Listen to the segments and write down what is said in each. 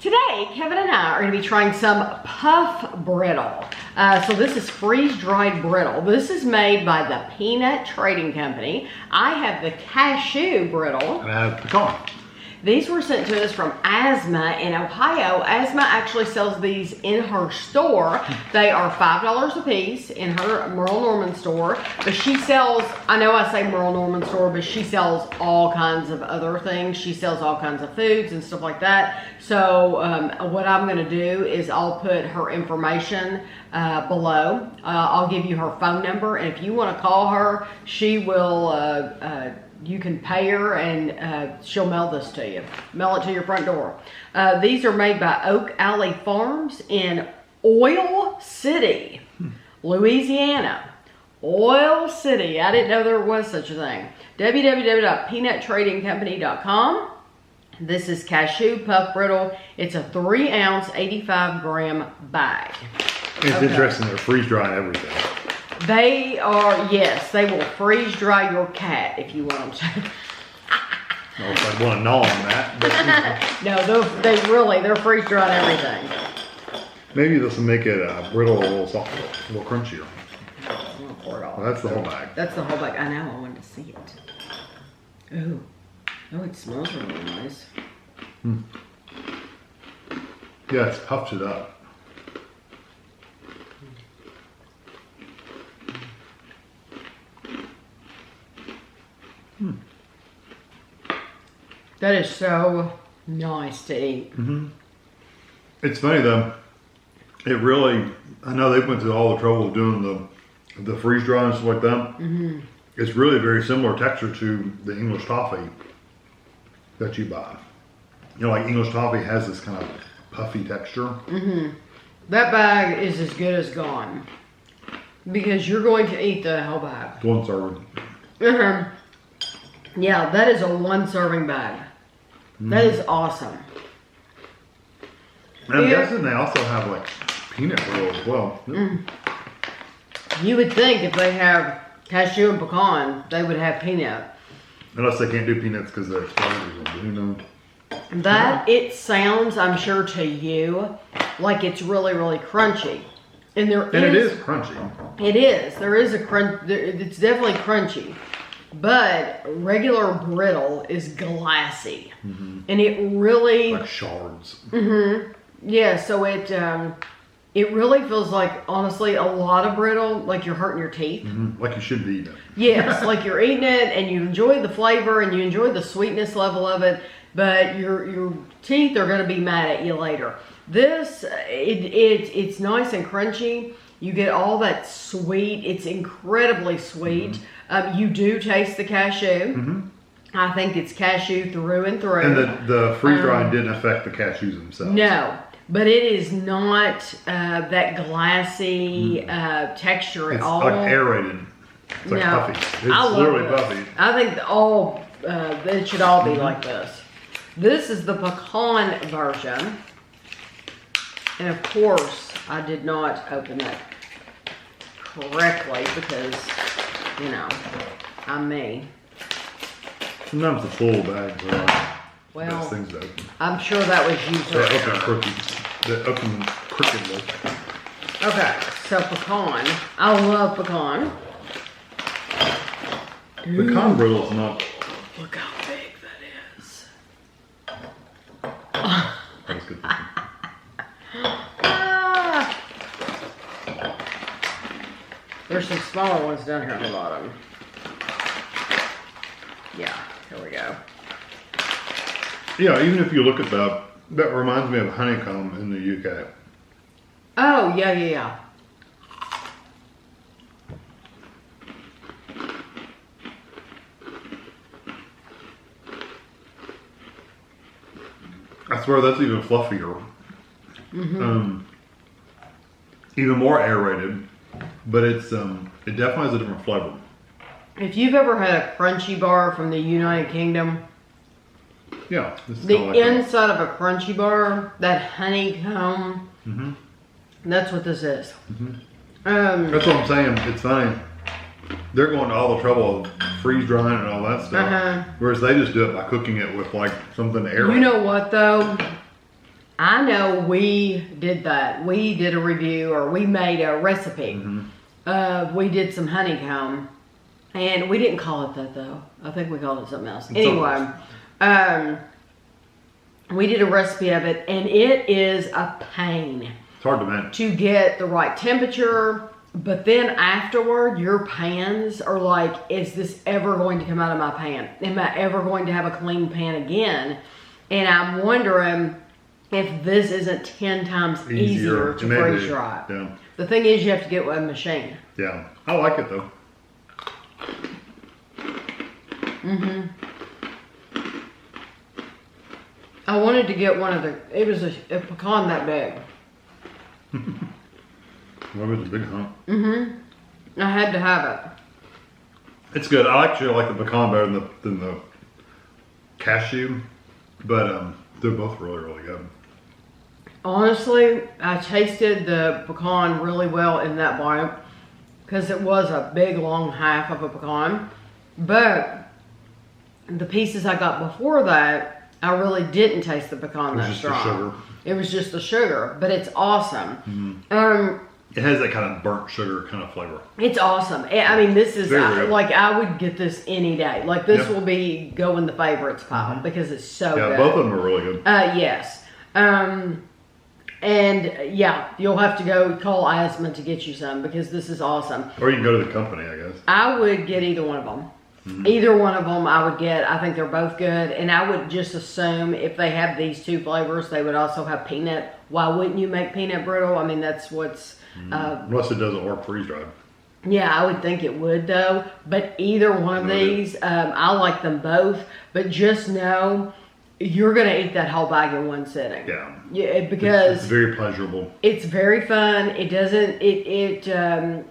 Today, Kevin and I are going to be trying some puff brittle. So this is freeze-dried brittle. This is made by the Peanut Trading Company. I have the cashew brittle. And I have pecan. These were sent to us from Asma in Ohio. Asma actually sells these in her store. They are $5 a piece in her Merle Norman store. But she sells, I know I say Merle Norman store, but she sells all kinds of other things. She sells all kinds of foods and stuff like that. So what I'm gonna do is I'll put her information below. I'll give you her phone number, and if you wanna call her, she will, you can pay her and she'll mail this to you. Mail it to your front door. These are made by Oak Alley Farms in Oil City, Louisiana. Oil City. I didn't know there was such a thing. www.peanuttradingcompany.com. This is cashew puff brittle. It's a 3-ounce, 85-gram bag. It's interesting, they're freeze-drying everything. They are, yes, they will freeze dry your cat if you want them to. I don't know if I'd want to gnaw on that. But, No, they're freeze drying everything. maybe this will make it brittle a little softer, a little crunchier. I'm gonna pour it all. Well, that's the whole bag. That's the whole bag. I know, I wanted to see it. Ooh. Oh, it smells really nice. Yeah, it's puffed it up. That is so nice to eat. It's funny though, it really, I know they went through all the trouble of doing the freeze dry and stuff like that. It's really very similar texture to the English toffee that you buy. You know, like English toffee has this kind of puffy texture. That bag is as good as gone. Because you're going to eat the whole bag. One serving. Yeah, that is a 1-serving bag. That is awesome. And I'm guessing they also have like peanut brittle as well. You would think if they have cashew and pecan, they would have peanut. Unless they can't do peanuts because they're explosives, who knows? That, it sounds, I'm sure to you, like it's really, really crunchy. And it is crunchy. It is. There is a crunch. It's definitely crunchy. But regular brittle is glassy. And it really... Like shards. Yeah, so it really feels like, honestly, a lot of brittle, like you're hurting your teeth. Like you should be eating it. Yes, like you're eating it and you enjoy the flavor and you enjoy the sweetness level of it, but your teeth are going to be mad at you later. This, it's nice and crunchy. You get all that sweet. It's incredibly sweet. You do taste the cashew. I think it's cashew through and through. And the freeze drying didn't affect the cashews themselves. No, but it is not that glassy texture at all. It's like aerated. It's like puffy. It's literally puffy. I think it should all be like this. This is the pecan version. And of course, I did not open it correctly because, you know, I'm me. Sometimes the full bags are the best things to open. I'm sure that was you too. They open crookedly. Okay, so pecan. I love pecan. Pecan brittle is not... Look how big that is. That's good. There's some smaller ones down here on the bottom. Yeah, here we go. Yeah, even if you look at that reminds me of honeycomb in the UK. Oh, yeah. I swear that's even fluffier. Even more aerated, but it definitely has a different flavor. If you've ever had a crunchy bar from the United Kingdom, yeah, the inside of a crunchy bar, that honeycomb, that's what this is. That's what I'm saying. It's funny. They're going to all the trouble of freeze drying and all that stuff, whereas they just do it by cooking it with like something aerated. You know what though? I know we did that. We did a review, or we made a recipe. We did some honeycomb, and we didn't call it that though. I think we called it something else. Anyway, we did a recipe of it, and it is a pain. It's hard to manage. To get the right temperature, but then afterward, your pans are like, is this ever going to come out of my pan? Am I ever going to have a clean pan again? And I'm wondering if this isn't 10 times easier to freeze dry. Yeah. The thing is, you have to get a machine. Yeah, I like it though. I wanted to get one of the, it was a pecan that big. What was the big hump? I had to have it. It's good. I actually like the pecan better than the cashew, but they're both really, really good. Honestly, I tasted the pecan really well in that bite because it was a big, long half of a pecan. But the pieces I got before that, I really didn't taste the pecan that strong. The sugar. It was just the sugar, but it's awesome. It has that kind of burnt sugar kind of flavor. It's awesome. I mean, this is like, I would get this any day. Like, this will be go in the favorites pile because it's so good. Yeah, both of them are really good. Yes. And yeah, you'll have to go call Asma to get you some because this is awesome. Or you can go to the company, I guess. I would get either one of them. Either one of them I would get. I think they're both good. And I would just assume if they have these two flavors, they would also have peanut. Why wouldn't you make peanut brittle? I mean, that's what's... unless it doesn't work freeze-dried. Yeah, I would think it would though. But either one of these, I like them both. But just know you're going to eat that whole bag in one sitting. Yeah, because it's very pleasurable. It's very fun. It doesn't. It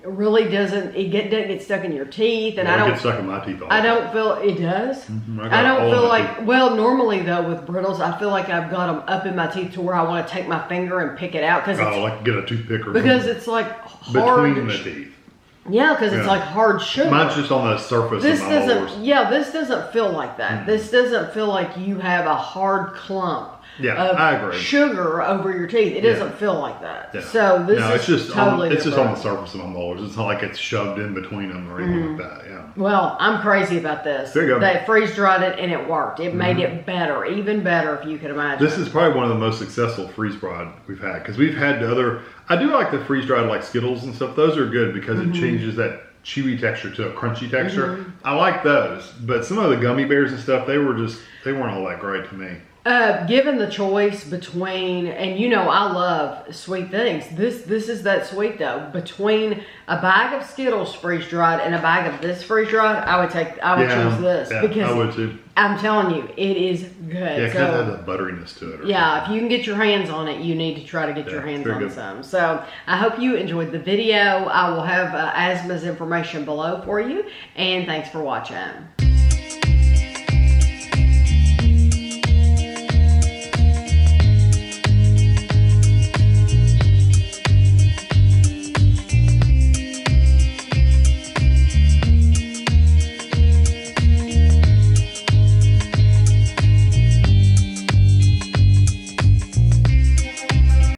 really doesn't. Doesn't get stuck in your teeth, and I don't get stuck in my teeth. I don't feel it does. I don't feel like. Well, normally though with brittles, I feel like I've got them up in my teeth to where I want to take my finger and pick it out because like get a toothpick or because it's like hard between the teeth. Yeah, because it's like hard sugar. Mine's just on the surface of my molars. Yeah, this doesn't feel like that. This doesn't feel like you have a hard clump of I agree. Sugar over your teeth. It doesn't feel like that. Yeah. So this is just totally it's just on the surface of my molars. It's not like it's shoved in between them or anything like that. Yeah. Well, I'm crazy about this. There you go. They freeze dried it and it worked. It made it better, even better if you could imagine. This is probably one of the most successful freeze dried we've had because we've had the other. I do like the freeze dried like Skittles and stuff. Those are good because it changes that chewy texture to a crunchy texture. I like those, but some of the gummy bears and stuff, they weren't all that great to me. Given the choice between, and you know I love sweet things. This is that sweet though. Between a bag of Skittles freeze dried and a bag of this freeze dried, I would choose this because I would too. I'm telling you, it is good. Yeah, it kind of has a butteriness to it. If you can get your hands on it, you need to try to get your hands on some. So I hope you enjoyed the video. I will have Asma's information below for you, and thanks for watching.